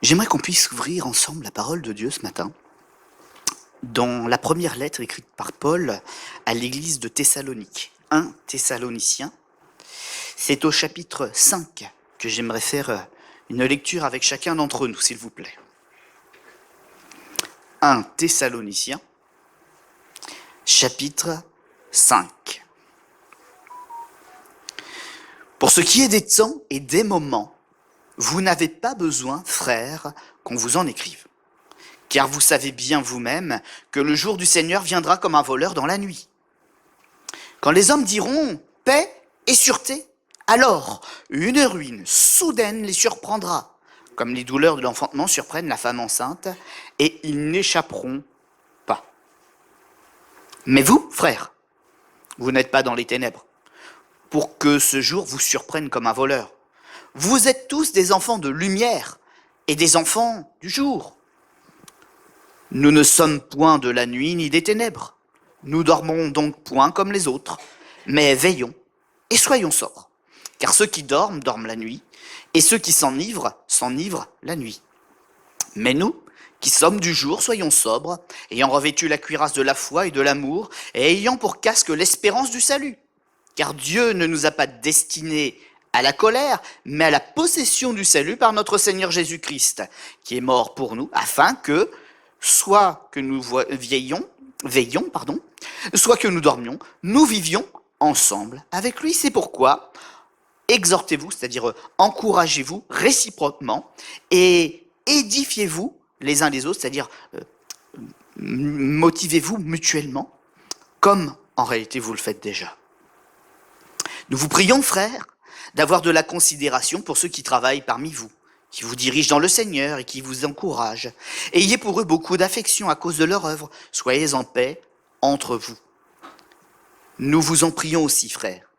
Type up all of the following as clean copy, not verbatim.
J'aimerais qu'on puisse ouvrir ensemble la parole de Dieu ce matin dans la première lettre écrite par Paul à l'église de Thessalonique, 1 Thessaloniciens. C'est au chapitre 5 que j'aimerais faire une lecture avec chacun d'entre nous, s'il vous plaît. 1 Thessaloniciens, chapitre 5. Pour ce qui est des temps et des moments, vous n'avez pas besoin, frères, qu'on vous en écrive. Car vous savez bien vous-même que le jour du Seigneur viendra comme un voleur dans la nuit. Quand les hommes diront paix et sûreté, alors une ruine soudaine les surprendra, comme les douleurs de l'enfantement surprennent la femme enceinte, et ils n'échapperont pas. Mais vous, frères, vous n'êtes pas dans les ténèbres, pour que ce jour vous surprenne comme un voleur. Vous êtes tous des enfants de lumière et des enfants du jour. Nous ne sommes point de la nuit ni des ténèbres. Nous dormons donc point comme les autres, mais veillons et soyons sobres. Car ceux qui dorment, dorment la nuit, et ceux qui s'enivrent la nuit. Mais nous, qui sommes du jour, soyons sobres, ayant revêtu la cuirasse de la foi et de l'amour, et ayant pour casque l'espérance du salut. Car Dieu ne nous a pas destinés à la colère, mais à la possession du salut par notre Seigneur Jésus-Christ, qui est mort pour nous, afin que, soit que nous veillions, soit que nous dormions, nous vivions ensemble avec lui. C'est pourquoi exhortez-vous, c'est-à-dire encouragez-vous réciproquement et édifiez-vous les uns les autres, c'est-à-dire motivez-vous mutuellement, comme en réalité vous le faites déjà. Nous vous prions, frères, d'avoir de la considération pour ceux qui travaillent parmi vous, qui vous dirigent dans le Seigneur et qui vous encouragent. Ayez pour eux beaucoup d'affection à cause de leur œuvre. Soyez en paix entre vous. Nous vous en prions aussi, frères.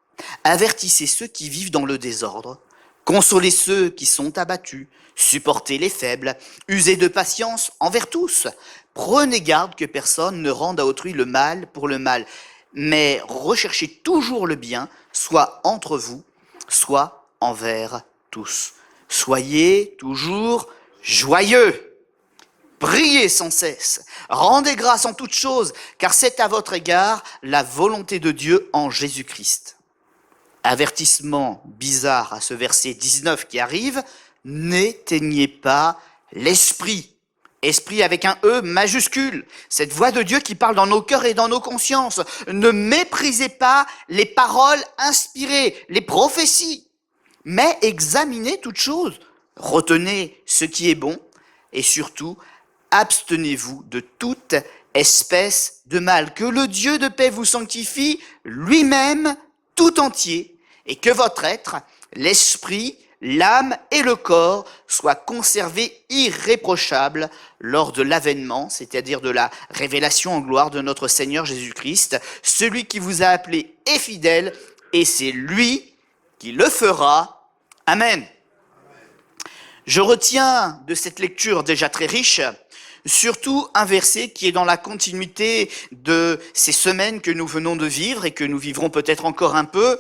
Avertissez ceux qui vivent dans le désordre. Consolez ceux qui sont abattus. Supportez les faibles. Usez de patience envers tous. Prenez garde que personne ne rende à autrui le mal pour le mal. Mais recherchez toujours le bien, soit entre vous, soit envers tous. Soyez toujours joyeux. Priez sans cesse. Rendez grâce en toutes choses, car c'est à votre égard la volonté de Dieu en Jésus-Christ. Avertissement bizarre à ce verset 19 qui arrive, n'éteignez pas l'esprit. Esprit avec un E majuscule, cette voix de Dieu qui parle dans nos cœurs et dans nos consciences. Ne méprisez pas les paroles inspirées, les prophéties, mais examinez toutes choses. Retenez ce qui est bon et surtout, abstenez-vous de toute espèce de mal. Que le Dieu de paix vous sanctifie lui-même tout entier et que votre être, l'esprit, l'âme et le corps soient conservés irréprochables lors de l'avènement, c'est-à-dire de la révélation en gloire de notre Seigneur Jésus-Christ. Celui qui vous a appelé est fidèle et c'est lui qui le fera. Amen. Je retiens de cette lecture déjà très riche, surtout un verset qui est dans la continuité de ces semaines que nous venons de vivre et que nous vivrons peut-être encore un peu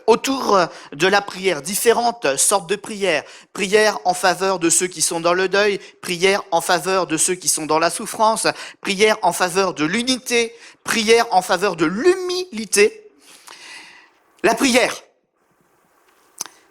autour de la prière, différentes sortes de prières. Prière en faveur de ceux qui sont dans le deuil, prière en faveur de ceux qui sont dans la souffrance, prière en faveur de l'unité, prière en faveur de l'humilité. La prière.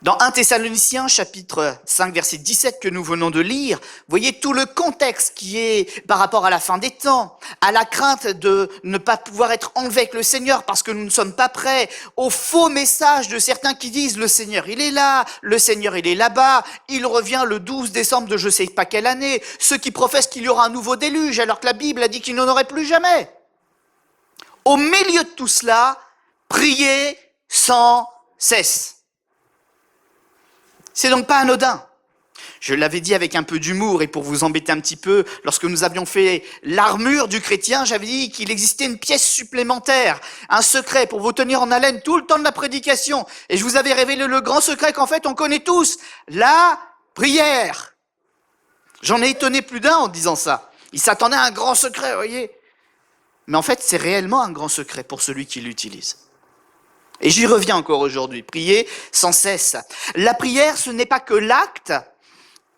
Dans 1 Thessaloniciens, chapitre 5, verset 17 que nous venons de lire, voyez tout le contexte qui est par rapport à la fin des temps, à la crainte de ne pas pouvoir être enlevé avec le Seigneur parce que nous ne sommes pas prêts, au faux message de certains qui disent le Seigneur il est là, le Seigneur il est là-bas, il revient le 12 décembre de je sais pas quelle année, ceux qui professent qu'il y aura un nouveau déluge alors que la Bible a dit qu'il n'en aurait plus jamais. Au milieu de tout cela, priez sans cesse. C'est donc pas anodin. Je l'avais dit avec un peu d'humour et pour vous embêter un petit peu, lorsque nous avions fait l'armure du chrétien, j'avais dit qu'il existait une pièce supplémentaire, un secret pour vous tenir en haleine tout le temps de la prédication. Et je vous avais révélé le grand secret qu'en fait on connaît tous, la prière. J'en ai étonné plus d'un en disant ça. Il s'attendait à un grand secret, vous voyez. Mais en fait, c'est réellement un grand secret pour celui qui l'utilise. Et j'y reviens encore aujourd'hui, prier sans cesse. La prière, ce n'est pas que l'acte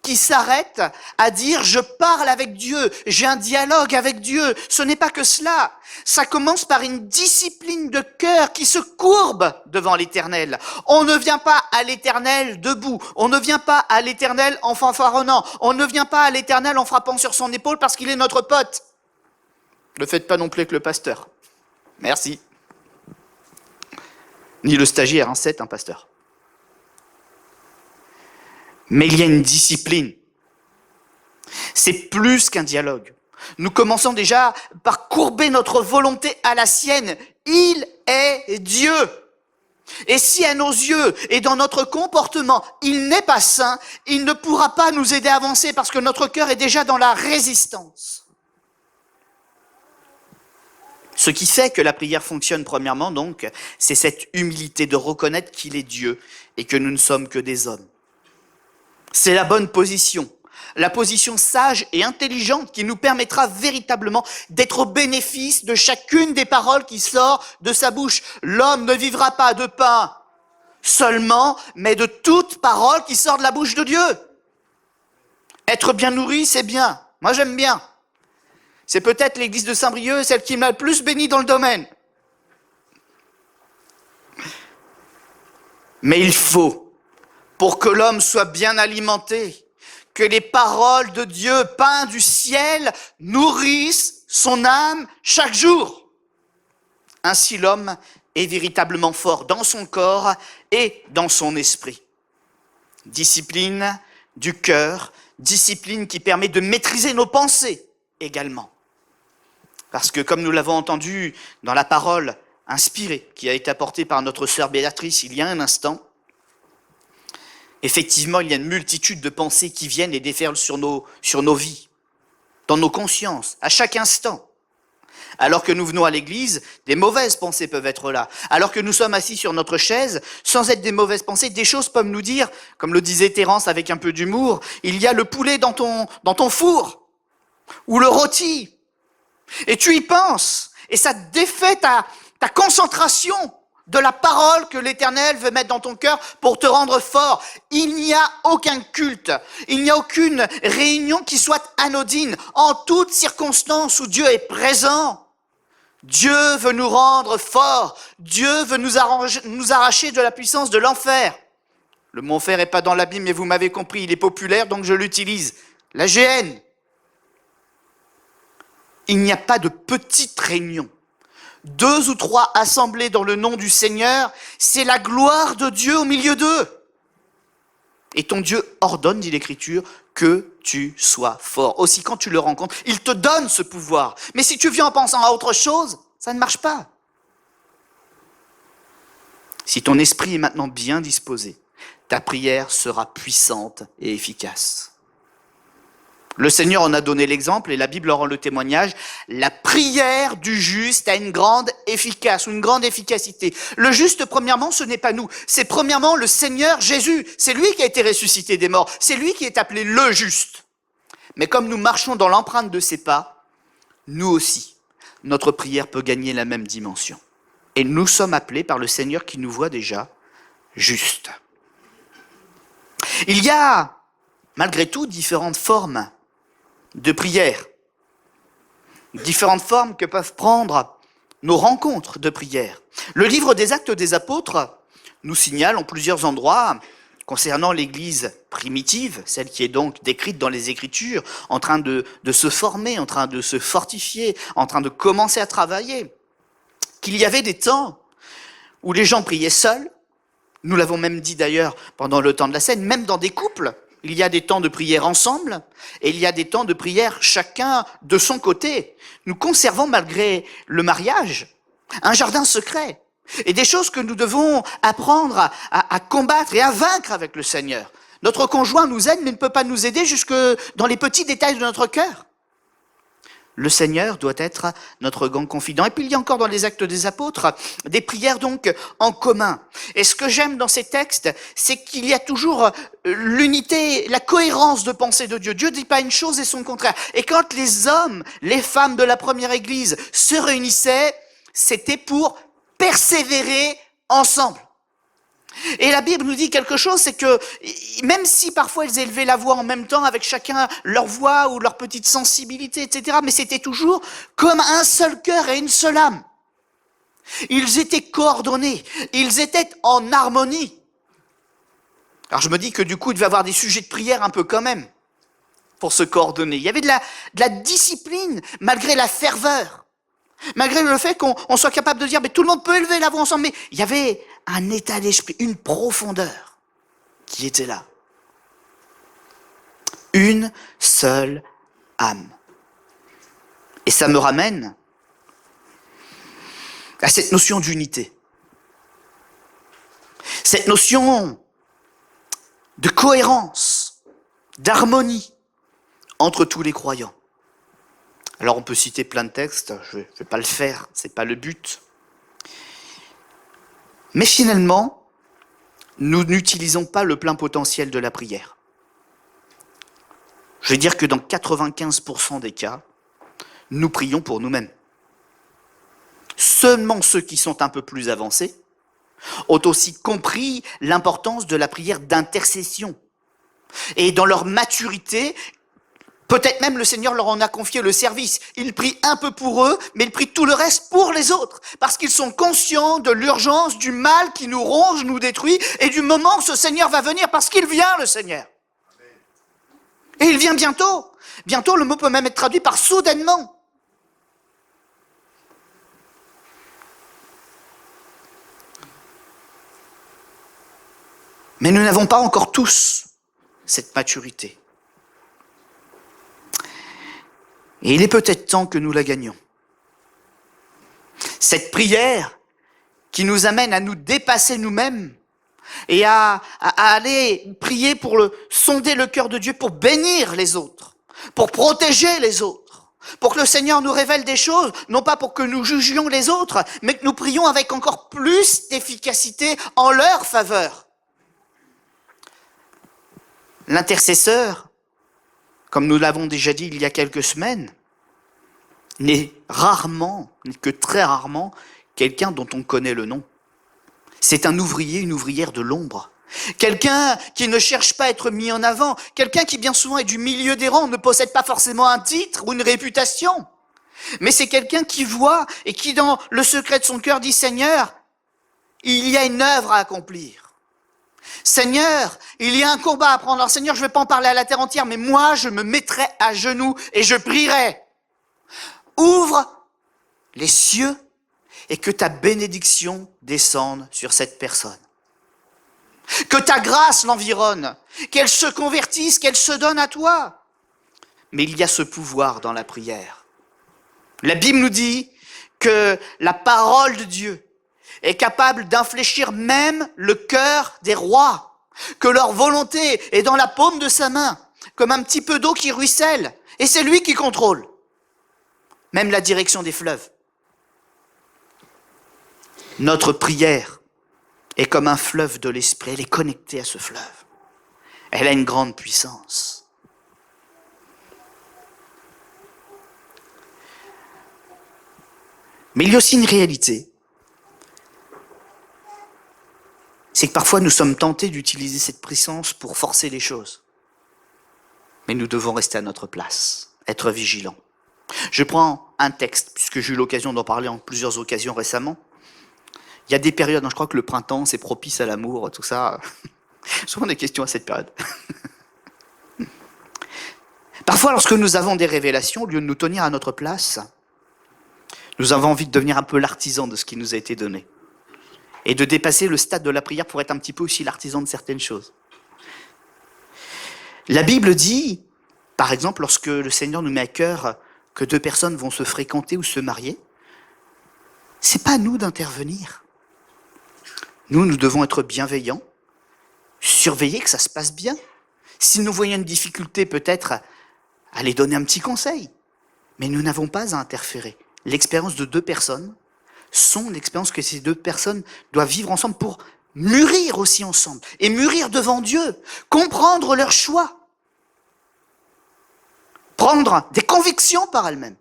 qui s'arrête à dire « je parle avec Dieu, j'ai un dialogue avec Dieu ». Ce n'est pas que cela. Ça commence par une discipline de cœur qui se courbe devant l'Éternel. On ne vient pas à l'Éternel debout. On ne vient pas à l'Éternel en fanfaronnant. On ne vient pas à l'Éternel en frappant sur son épaule parce qu'il est notre pote. Ne le faites pas non plus avec le pasteur. Merci. Ni le stagiaire, c'est un pasteur. Mais il y a une discipline. C'est plus qu'un dialogue. Nous commençons déjà par courber notre volonté à la sienne. Il est Dieu. Et si à nos yeux et dans notre comportement, il n'est pas saint, il ne pourra pas nous aider à avancer parce que notre cœur est déjà dans la résistance. Ce qui fait que la prière fonctionne premièrement, donc, c'est cette humilité de reconnaître qu'il est Dieu et que nous ne sommes que des hommes. C'est la bonne position, la position sage et intelligente qui nous permettra véritablement d'être au bénéfice de chacune des paroles qui sortent de sa bouche. L'homme ne vivra pas de pain seulement, mais de toute parole qui sort de la bouche de Dieu. Être bien nourri, c'est bien. Moi, j'aime bien. C'est peut-être l'église de Saint-Brieuc, celle qui m'a le plus béni dans le domaine. Mais il faut, pour que l'homme soit bien alimenté, que les paroles de Dieu, pain du ciel, nourrissent son âme chaque jour. Ainsi l'homme est véritablement fort dans son corps et dans son esprit. Discipline du cœur, discipline qui permet de maîtriser nos pensées également. Parce que comme nous l'avons entendu dans la parole inspirée qui a été apportée par notre sœur Béatrice il y a un instant, effectivement, il y a une multitude de pensées qui viennent et déferlent sur nos vies, dans nos consciences, à chaque instant. Alors que nous venons à l'église, des mauvaises pensées peuvent être là. Alors que nous sommes assis sur notre chaise, sans être des mauvaises pensées, des choses peuvent nous dire, comme le disait Terence avec un peu d'humour, il y a le poulet dans ton four, ou le rôti, et tu y penses, et ça défait ta concentration de la parole que l'Éternel veut mettre dans ton cœur pour te rendre fort. Il n'y a aucun culte, il n'y a aucune réunion qui soit anodine. En toutes circonstances où Dieu est présent, Dieu veut nous rendre forts. Dieu veut nous arracher de la puissance de l'enfer. Le mot enfer n'est pas dans la Bible, mais vous m'avez compris, il est populaire, donc je l'utilise. La GN. Il n'y a pas de petite réunion. 2 ou 3 assemblés dans le nom du Seigneur, c'est la gloire de Dieu au milieu d'eux. Et ton Dieu ordonne, dit l'Écriture, que tu sois fort. Aussi quand tu le rencontres, il te donne ce pouvoir. Mais si tu viens en pensant à autre chose, ça ne marche pas. Si ton esprit est maintenant bien disposé, ta prière sera puissante et efficace. Le Seigneur en a donné l'exemple et la Bible en rend le témoignage. La prière du juste a une grande efficacité. Le juste, premièrement, ce n'est pas nous. C'est premièrement le Seigneur Jésus. C'est lui qui a été ressuscité des morts. C'est lui qui est appelé le juste. Mais comme nous marchons dans l'empreinte de ses pas, nous aussi, notre prière peut gagner la même dimension. Et nous sommes appelés par le Seigneur qui nous voit déjà justes. Il y a, malgré tout, différentes formes de prière, différentes formes que peuvent prendre nos rencontres de prière. Le livre des Actes des Apôtres nous signale en plusieurs endroits, concernant l'Église primitive, celle qui est donc décrite dans les Écritures, en train de se former, en train de se fortifier, en train de commencer à travailler, qu'il y avait des temps où les gens priaient seuls. Nous l'avons même dit d'ailleurs pendant le temps de la scène, même dans des couples, il y a des temps de prière ensemble et il y a des temps de prière chacun de son côté. Nous conservons malgré le mariage un jardin secret et des choses que nous devons apprendre à combattre et à vaincre avec le Seigneur. Notre conjoint nous aide mais ne peut pas nous aider jusque dans les petits détails de notre cœur. Le Seigneur doit être notre grand confident. Et puis il y a encore dans les Actes des Apôtres des prières donc en commun. Et ce que j'aime dans ces textes, c'est qu'il y a toujours l'unité, la cohérence de pensée de Dieu. Dieu ne dit pas une chose et son contraire. Et quand les hommes, les femmes de la première Église se réunissaient, c'était pour persévérer ensemble. Et la Bible nous dit quelque chose, c'est que même si parfois ils élevaient la voix en même temps avec chacun leur voix ou leur petite sensibilité, etc., mais c'était toujours comme un seul cœur et une seule âme. Ils étaient coordonnés, ils étaient en harmonie. Alors je me dis que du coup, il devait y avoir des sujets de prière un peu quand même pour se coordonner. Il y avait de la discipline malgré la ferveur. Malgré le fait qu'on soit capable de dire, mais tout le monde peut élever la voix ensemble, mais il y avait un état d'esprit, une profondeur qui était là. Une seule âme. Et ça me ramène à cette notion d'unité. Cette notion de cohérence, d'harmonie entre tous les croyants. Alors on peut citer plein de textes, je ne vais pas le faire, c'est pas le but. Mais finalement, nous n'utilisons pas le plein potentiel de la prière. Je vais dire que dans 95% des cas, nous prions pour nous-mêmes. Seulement ceux qui sont un peu plus avancés ont aussi compris l'importance de la prière d'intercession. Et dans leur maturité, peut-être même le Seigneur leur en a confié le service. Ils prient un peu pour eux, mais ils prient tout le reste pour les autres. Parce qu'ils sont conscients de l'urgence, du mal qui nous ronge, nous détruit, et du moment où ce Seigneur va venir, parce qu'il vient, le Seigneur. Et il vient bientôt. Bientôt, le mot peut même être traduit par soudainement. Mais nous n'avons pas encore tous cette maturité. Et il est peut-être temps que nous la gagnions. Cette prière qui nous amène à nous dépasser nous-mêmes et à aller prier pour sonder le cœur de Dieu, pour bénir les autres, pour protéger les autres, pour que le Seigneur nous révèle des choses, non pas pour que nous jugions les autres, mais que nous prions avec encore plus d'efficacité en leur faveur. L'intercesseur, comme nous l'avons déjà dit il y a quelques semaines, n'est que très rarement, quelqu'un dont on connaît le nom. C'est un ouvrier, une ouvrière de l'ombre. Quelqu'un qui ne cherche pas à être mis en avant. Quelqu'un qui bien souvent est du milieu des rangs, ne possède pas forcément un titre ou une réputation. Mais c'est quelqu'un qui voit et qui, dans le secret de son cœur, dit « Seigneur, il y a une œuvre à accomplir. Seigneur, il y a un combat à prendre. Alors Seigneur, je ne vais pas en parler à la terre entière, mais moi, je me mettrai à genoux et je prierai. Ouvre les cieux et que ta bénédiction descende sur cette personne. Que ta grâce l'environne, qu'elle se convertisse, qu'elle se donne à toi. » Mais il y a ce pouvoir dans la prière. La Bible nous dit que la parole de Dieu est capable d'infléchir même le cœur des rois, que leur volonté est dans la paume de sa main, comme un petit peu d'eau qui ruisselle, et c'est lui qui contrôle, même la direction des fleuves. Notre prière est comme un fleuve de l'esprit, elle est connectée à ce fleuve. Elle a une grande puissance. Mais il y a aussi une réalité. C'est que parfois nous sommes tentés d'utiliser cette puissance pour forcer les choses. Mais nous devons rester à notre place, être vigilants. Je prends un texte, puisque j'ai eu l'occasion d'en parler en plusieurs occasions récemment. Il y a des périodes, je crois que le printemps c'est propice à l'amour, tout ça. Souvent des questions à cette période. Parfois lorsque nous avons des révélations, au lieu de nous tenir à notre place, nous avons envie de devenir un peu l'artisan de ce qui nous a été donné. Et de dépasser le stade de la prière pour être un petit peu aussi l'artisan de certaines choses. La Bible dit, par exemple, lorsque le Seigneur nous met à cœur que deux personnes vont se fréquenter ou se marier, c'est pas à nous d'intervenir. Nous devons être bienveillants, surveiller que ça se passe bien. Si nous voyons une difficulté, peut-être aller donner un petit conseil. Mais nous n'avons pas à interférer. L'expérience de deux personnes sont l'expérience que ces deux personnes doivent vivre ensemble pour mûrir aussi ensemble. Et mûrir devant Dieu, comprendre leurs choix. Prendre des convictions par elles-mêmes.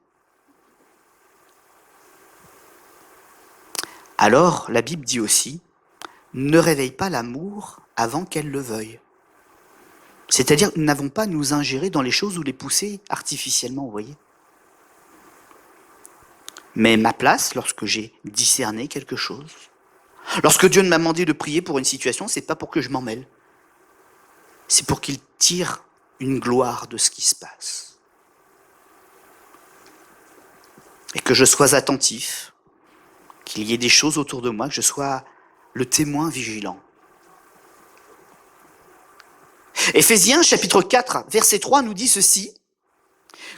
Alors, la Bible dit aussi, ne réveille pas l'amour avant qu'elle le veuille. C'est-à-dire, nous n'avons pas à nous ingérer dans les choses ou les pousser artificiellement, vous voyez. Mais ma place, lorsque j'ai discerné quelque chose, lorsque Dieu m'a demandé de prier pour une situation, c'est pas pour que je m'en mêle. C'est pour qu'il tire une gloire de ce qui se passe. Et que je sois attentif, qu'il y ait des choses autour de moi, que je sois le témoin vigilant. Éphésiens chapitre 4, verset 3 nous dit ceci,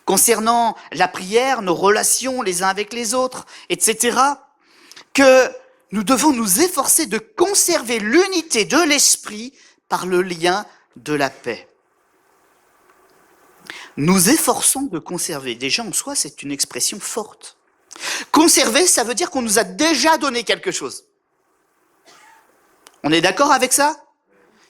concernant la prière, nos relations les uns avec les autres, etc., que nous devons nous efforcer de conserver l'unité de l'esprit par le lien de la paix. Nous efforçons de conserver. Déjà en soi, c'est une expression forte. Conserver, ça veut dire qu'on nous a déjà donné quelque chose. On est d'accord avec ça ?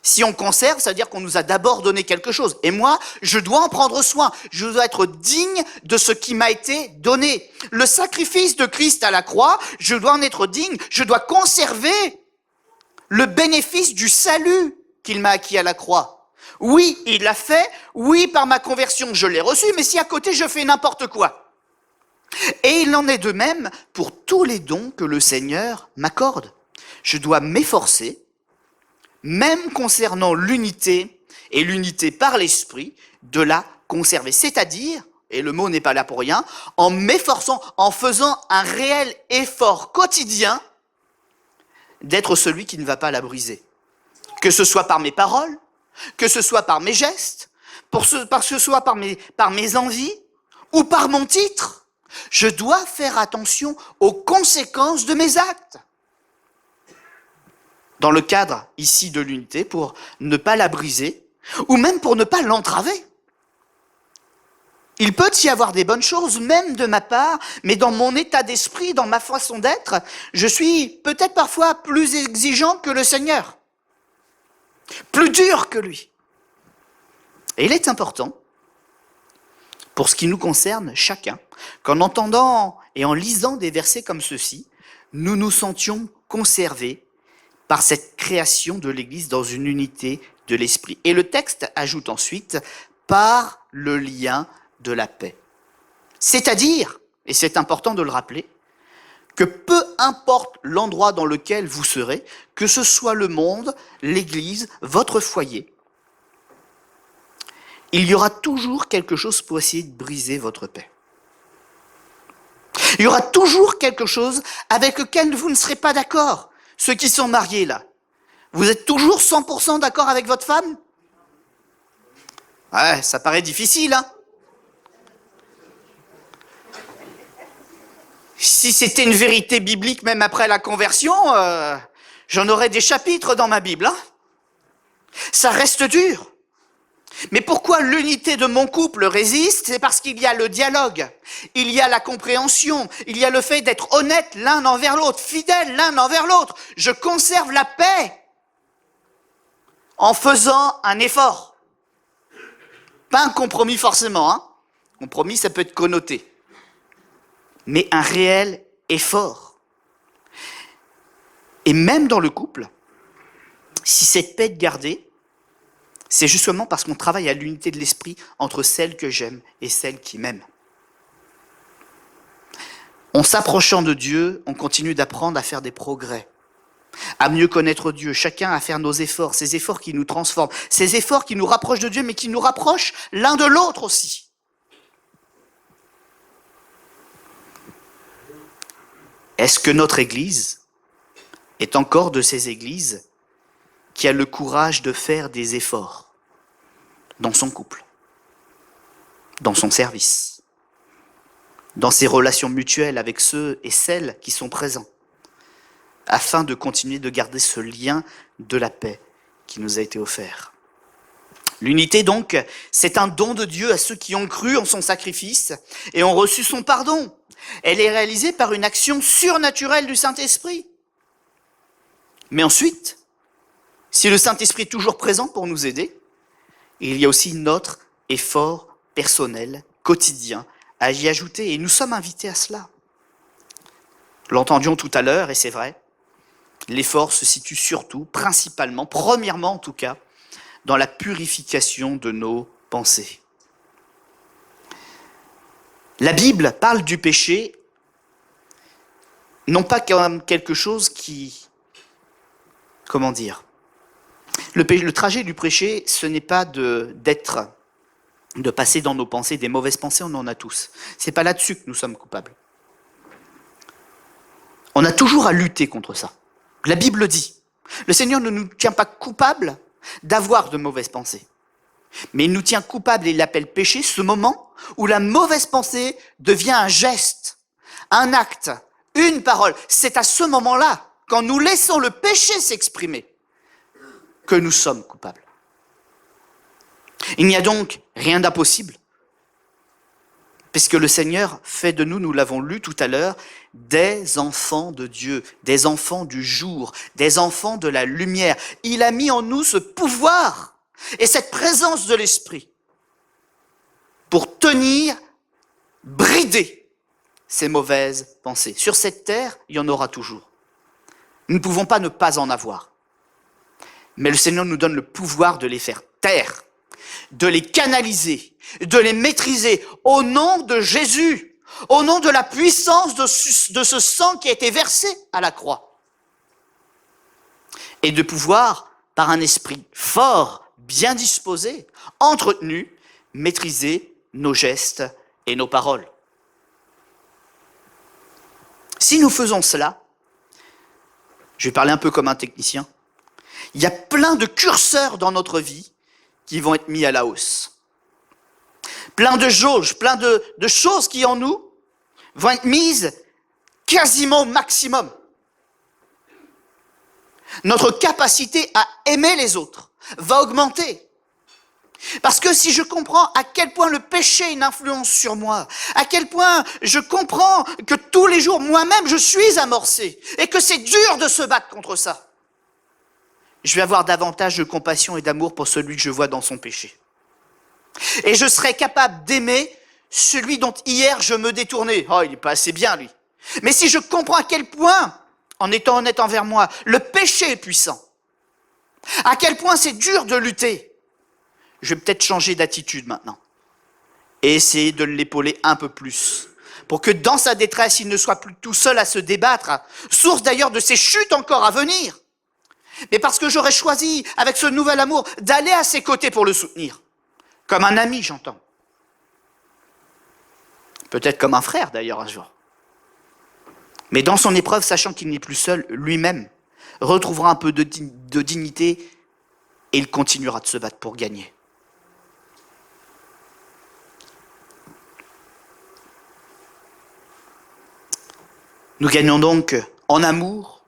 Si on conserve, ça veut dire qu'on nous a d'abord donné quelque chose. Et moi, je dois en prendre soin. Je dois être digne de ce qui m'a été donné. Le sacrifice de Christ à la croix, je dois en être digne. Je dois conserver le bénéfice du salut qu'il m'a acquis à la croix. Oui, il l'a fait. Oui, par ma conversion, je l'ai reçu. Mais si à côté, je fais n'importe quoi. Et il en est de même pour tous les dons que le Seigneur m'accorde. Je dois m'efforcer, même concernant l'unité, et l'unité par l'esprit, de la conserver. C'est-à-dire, et le mot n'est pas là pour rien, en m'efforçant, en faisant un réel effort quotidien d'être celui qui ne va pas la briser. Que ce soit par mes paroles, que ce soit par mes gestes, que ce soit par mes envies, ou par mon titre. Je dois faire attention aux conséquences de mes actes. Dans le cadre ici de l'unité, pour ne pas la briser, ou même pour ne pas l'entraver. Il peut y avoir des bonnes choses, même de ma part, mais dans mon état d'esprit, dans ma façon d'être, je suis peut-être parfois plus exigeant que le Seigneur, plus dur que lui. Et il est important, pour ce qui nous concerne chacun, qu'en entendant et en lisant des versets comme ceux-ci, nous nous sentions conservés par cette création de l'Église dans une unité de l'esprit. Et le texte ajoute ensuite, par le lien de la paix. C'est-à-dire, et c'est important de le rappeler, que peu importe l'endroit dans lequel vous serez, que ce soit le monde, l'Église, votre foyer, il y aura toujours quelque chose pour essayer de briser votre paix. Il y aura toujours quelque chose avec lequel vous ne serez pas d'accord. Ceux qui sont mariés là, vous êtes toujours 100% d'accord avec votre femme ? Ouais, ça paraît difficile, hein ? Si c'était une vérité biblique même après la conversion, j'en aurais des chapitres dans ma Bible, hein ? Ça reste dur. Mais pourquoi l'unité de mon couple résiste ? C'est parce qu'il y a le dialogue, il y a la compréhension, il y a le fait d'être honnête l'un envers l'autre, fidèles l'un envers l'autre. Je conserve la paix en faisant un effort. Pas un compromis forcément, hein. Compromis, ça peut être connoté. Mais un réel effort. Et même dans le couple, si cette paix est gardée, c'est justement parce qu'on travaille à l'unité de l'esprit entre celle que j'aime et celle qui m'aime. En s'approchant de Dieu, on continue d'apprendre à faire des progrès, à mieux connaître Dieu, chacun à faire nos efforts, ces efforts qui nous transforment, ces efforts qui nous rapprochent de Dieu, mais qui nous rapprochent l'un de l'autre aussi. Est-ce que notre Église est encore de ces églises qui a le courage de faire des efforts dans son couple, dans son service, dans ses relations mutuelles avec ceux et celles qui sont présents, afin de continuer de garder ce lien de la paix qui nous a été offert. L'unité donc, c'est un don de Dieu à ceux qui ont cru en son sacrifice et ont reçu son pardon. Elle est réalisée par une action surnaturelle du Saint-Esprit. Mais ensuite, si le Saint-Esprit est toujours présent pour nous aider, il y a aussi notre effort personnel, quotidien, à y ajouter. Et nous sommes invités à cela. L'entendions tout à l'heure, et c'est vrai. L'effort se situe surtout, principalement, premièrement en tout cas, dans la purification de nos pensées. La Bible parle du péché non pas comme quelque chose qui... Comment dire ? Le trajet du péché, ce n'est pas de passer dans nos pensées des mauvaises pensées, on en a tous. C'est pas là-dessus que nous sommes coupables. On a toujours à lutter contre ça. La Bible dit, le Seigneur ne nous tient pas coupables d'avoir de mauvaises pensées. Mais il nous tient coupables et il l'appelle péché, ce moment où la mauvaise pensée devient un geste, un acte, une parole. C'est à ce moment-là, quand nous laissons le péché s'exprimer, que nous sommes coupables. Il n'y a donc rien d'impossible, puisque le Seigneur fait de nous, nous l'avons lu tout à l'heure, des enfants de Dieu, des enfants du jour, des enfants de la lumière. Il a mis en nous ce pouvoir et cette présence de l'Esprit pour tenir, brider ces mauvaises pensées. Sur cette terre, il y en aura toujours. Nous ne pouvons pas ne pas en avoir. Mais le Seigneur nous donne le pouvoir de les faire taire, de les canaliser, de les maîtriser au nom de Jésus, au nom de la puissance de ce sang qui a été versé à la croix. Et de pouvoir, par un esprit fort, bien disposé, entretenu, maîtriser nos gestes et nos paroles. Si nous faisons cela, je vais parler un peu comme un technicien, il y a plein de curseurs dans notre vie qui vont être mis à la hausse. Plein de jauges, plein de choses qui en nous vont être mises quasiment au maximum. Notre capacité à aimer les autres va augmenter. Parce que si je comprends à quel point le péché a une influence sur moi, à quel point je comprends que tous les jours, moi-même, je suis amorcé et que c'est dur de se battre contre ça, je vais avoir davantage de compassion et d'amour pour celui que je vois dans son péché. Et je serai capable d'aimer celui dont hier je me détournais. Oh, il n'est pas assez bien, lui. Mais si je comprends à quel point, en étant honnête envers moi, le péché est puissant, à quel point c'est dur de lutter, je vais peut-être changer d'attitude maintenant et essayer de l'épauler un peu plus pour que dans sa détresse, il ne soit plus tout seul à se débattre, source d'ailleurs de ses chutes encore à venir. Mais parce que j'aurais choisi, avec ce nouvel amour, d'aller à ses côtés pour le soutenir. Comme un ami, j'entends. Peut-être comme un frère, d'ailleurs, un jour. Mais dans son épreuve, sachant qu'il n'est plus seul, lui-même retrouvera un peu de dignité et il continuera de se battre pour gagner. Nous gagnons donc en amour,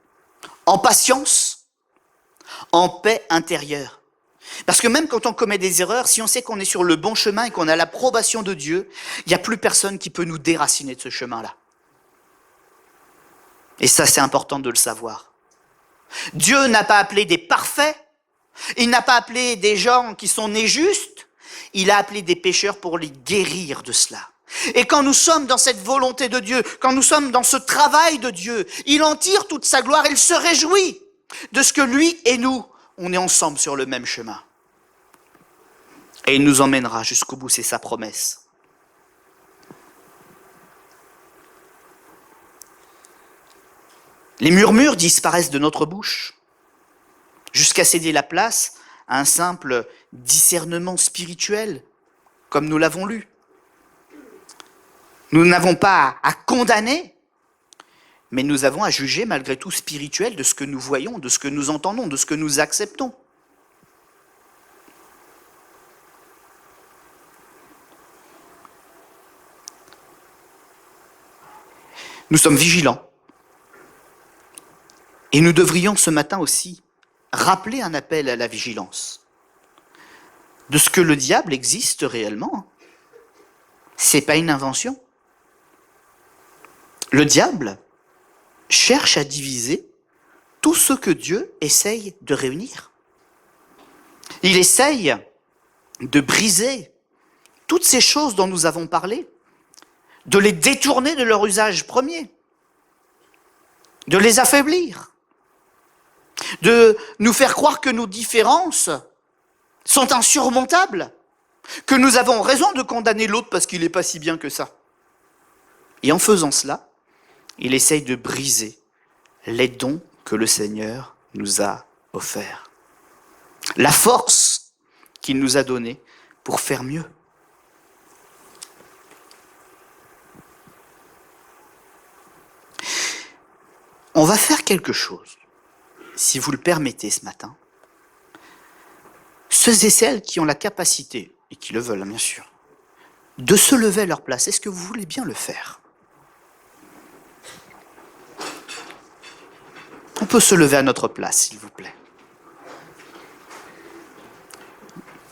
en patience, en paix intérieure. Parce que même quand on commet des erreurs, si on sait qu'on est sur le bon chemin et qu'on a l'approbation de Dieu, il n'y a plus personne qui peut nous déraciner de ce chemin-là. Et ça, c'est important de le savoir. Dieu n'a pas appelé des parfaits, il n'a pas appelé des gens qui sont nés justes, il a appelé des pécheurs pour les guérir de cela. Et quand nous sommes dans cette volonté de Dieu, quand nous sommes dans ce travail de Dieu, il en tire toute sa gloire, il se réjouit de ce que lui et nous, on est ensemble sur le même chemin. Et il nous emmènera jusqu'au bout, c'est sa promesse. Les murmures disparaissent de notre bouche, jusqu'à céder la place à un simple discernement spirituel, comme nous l'avons lu. Nous n'avons pas à condamner, mais nous avons à juger malgré tout spirituel de ce que nous voyons, de ce que nous entendons, de ce que nous acceptons. Nous sommes vigilants. Et nous devrions ce matin aussi rappeler un appel à la vigilance. De ce que le diable existe réellement. C'est pas une invention. Le diable cherche à diviser tout ce que Dieu essaye de réunir. Il essaye de briser toutes ces choses dont nous avons parlé, de les détourner de leur usage premier, de les affaiblir. de nous faire croire que nos différences sont insurmontables, que nous avons raison de condamner l'autre parce qu'il n'est pas si bien que ça. Et en faisant cela, il essaye de briser les dons que le Seigneur nous a offerts. La force qu'il nous a donnée pour faire mieux. On va faire quelque chose, si vous le permettez ce matin. Ceux et celles qui ont la capacité, et qui le veulent bien sûr, de se lever à leur place, est-ce que vous voulez bien le faire ? On peut se lever à notre place, s'il vous plaît.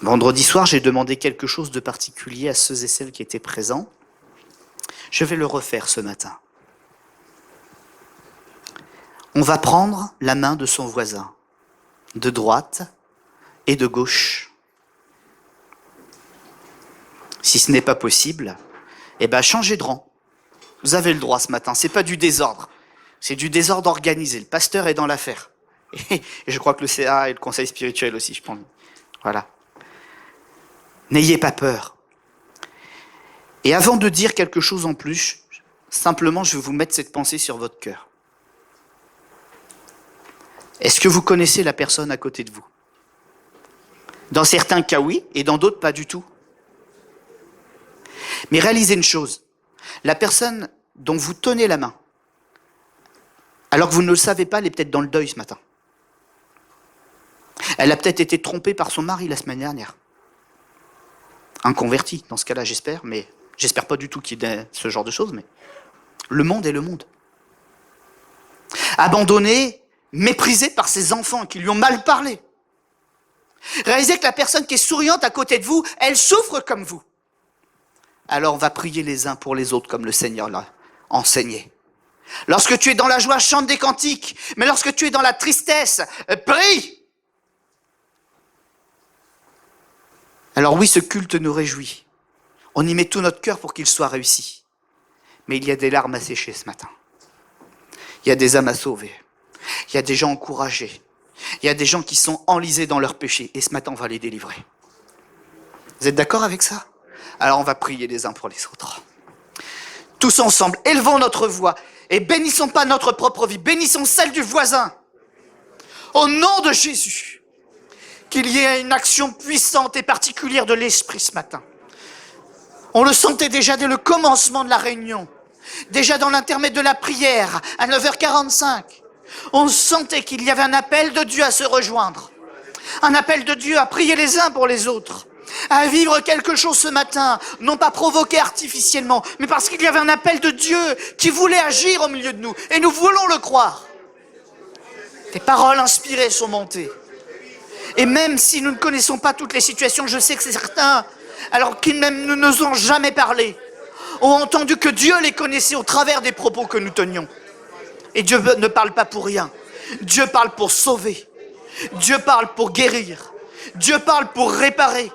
Vendredi soir, j'ai demandé quelque chose de particulier à ceux et celles qui étaient présents. Je vais le refaire ce matin. On va prendre la main de son voisin, de droite et de gauche. Si ce n'est pas possible, changez de rang. Vous avez le droit ce matin, c'est pas du désordre. C'est du désordre organisé. Le pasteur est dans l'affaire. Et je crois que le CA et le conseil spirituel aussi, je pense. Voilà. N'ayez pas peur. Et avant de dire quelque chose en plus, simplement, je vais vous mettre cette pensée sur votre cœur. Est-ce que vous connaissez la personne à côté de vous ? Dans certains cas, oui, et dans d'autres, pas du tout. Mais réalisez une chose. La personne dont vous tenez la main, alors que vous ne le savez pas, elle est peut-être dans le deuil ce matin. Elle a peut-être été trompée par son mari la semaine dernière. Un converti, dans ce cas-là, j'espère, mais j'espère pas du tout qu'il y ait ce genre de choses, mais le monde est le monde. Abandonné, méprisé par ses enfants qui lui ont mal parlé. Réalisez que la personne qui est souriante à côté de vous, elle souffre comme vous. Alors on va prier les uns pour les autres comme le Seigneur l'a enseigné. Lorsque tu es dans la joie, chante des cantiques. Mais lorsque tu es dans la tristesse, prie. Alors oui, ce culte nous réjouit. On y met tout notre cœur pour qu'il soit réussi. Mais il y a des larmes à sécher ce matin. Il y a des âmes à sauver. Il y a des gens encouragés. Il y a des gens qui sont enlisés dans leurs péchés. Et ce matin, on va les délivrer. Vous êtes d'accord avec ça ? Alors on va prier les uns pour les autres. Tous ensemble, élevons notre voix et bénissons pas notre propre vie, bénissons celle du voisin. Au nom de Jésus, qu'il y ait une action puissante et particulière de l'Esprit ce matin. On le sentait déjà dès le commencement de la réunion, déjà dans l'intermède de la prière à 9h45. On sentait qu'il y avait un appel de Dieu à se rejoindre, un appel de Dieu à prier les uns pour les autres, à vivre quelque chose ce matin, non pas provoqué artificiellement, mais parce qu'il y avait un appel de Dieu qui voulait agir au milieu de nous, et nous voulons le croire. Des paroles inspirées sont montées. Et même si nous ne connaissons pas toutes les situations, je sais que c'est certains, alors qu'ils même ne nous ont jamais parlé, ont entendu que Dieu les connaissait au travers des propos que nous tenions. Et Dieu ne parle pas pour rien. Dieu parle pour sauver. Dieu parle pour guérir. Dieu parle pour réparer.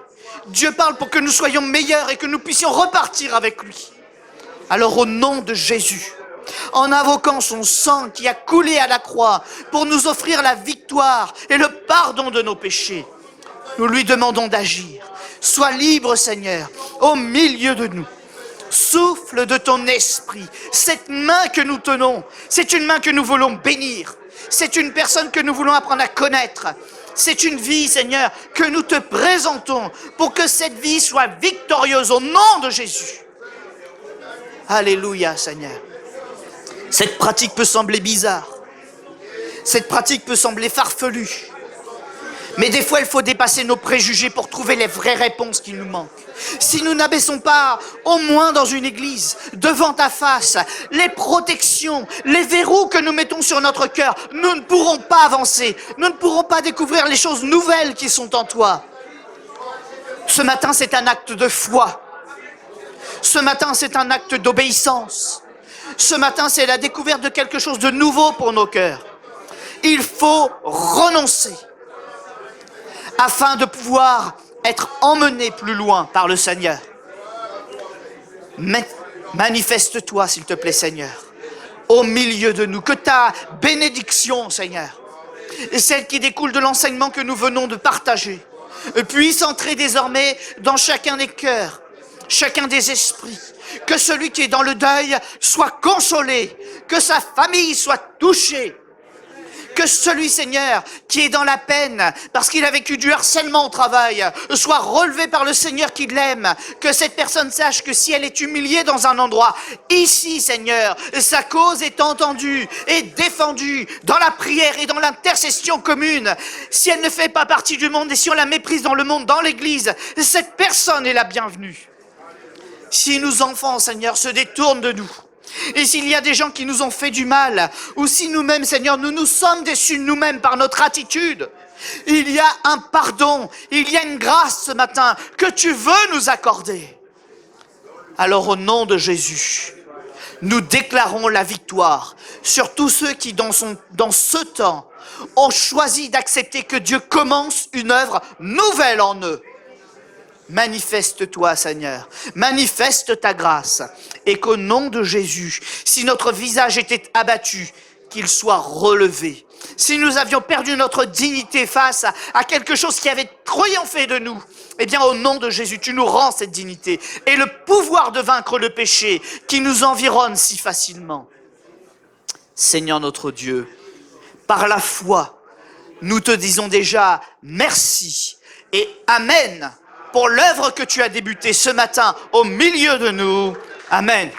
Dieu parle pour que nous soyons meilleurs et que nous puissions repartir avec lui. Alors au nom de Jésus, en invoquant son sang qui a coulé à la croix pour nous offrir la victoire et le pardon de nos péchés, nous lui demandons d'agir. Sois libre, Seigneur, au milieu de nous. Souffle de ton esprit. Cette main que nous tenons, c'est une main que nous voulons bénir. C'est une personne que nous voulons apprendre à connaître. C'est une vie, Seigneur, que nous te présentons pour que cette vie soit victorieuse au nom de Jésus. Alléluia, Seigneur. Cette pratique peut sembler bizarre. Cette pratique peut sembler farfelue. Mais des fois, il faut dépasser nos préjugés pour trouver les vraies réponses qui nous manquent. Si nous n'abaissons pas, au moins dans une église, devant ta face, les protections, les verrous que nous mettons sur notre cœur, nous ne pourrons pas avancer. Nous ne pourrons pas découvrir les choses nouvelles qui sont en toi. Ce matin, c'est un acte de foi. Ce matin, c'est un acte d'obéissance. Ce matin, c'est la découverte de quelque chose de nouveau pour nos cœurs. Il faut renoncer afin de pouvoir être emmené plus loin par le Seigneur. Manifeste-toi, s'il te plaît, Seigneur, au milieu de nous. Que ta bénédiction, Seigneur, et celle qui découle de l'enseignement que nous venons de partager, puisse entrer désormais dans chacun des cœurs, chacun des esprits, que celui qui est dans le deuil soit consolé, que sa famille soit touchée, que celui, Seigneur, qui est dans la peine, parce qu'il a vécu du harcèlement au travail, soit relevé par le Seigneur qui l'aime, que cette personne sache que si elle est humiliée dans un endroit, ici, Seigneur, sa cause est entendue et défendue dans la prière et dans l'intercession commune. Si elle ne fait pas partie du monde et si on la méprise dans le monde, dans l'église, cette personne est la bienvenue. Si nos enfants, Seigneur, se détournent de nous, et s'il y a des gens qui nous ont fait du mal, ou si nous-mêmes, Seigneur, nous nous sommes déçus de nous-mêmes par notre attitude, il y a un pardon, il y a une grâce ce matin que tu veux nous accorder. Alors au nom de Jésus, nous déclarons la victoire sur tous ceux qui, dans ce temps, ont choisi d'accepter que Dieu commence une œuvre nouvelle en eux. Manifeste-toi, Seigneur, manifeste ta grâce, et qu'au nom de Jésus, si notre visage était abattu, qu'il soit relevé. Si nous avions perdu notre dignité face à quelque chose qui avait triomphé de nous, eh bien au nom de Jésus, tu nous rends cette dignité et le pouvoir de vaincre le péché qui nous environne si facilement. Seigneur notre Dieu, par la foi, nous te disons déjà merci et Amen pour l'œuvre que tu as débutée ce matin au milieu de nous. Amen.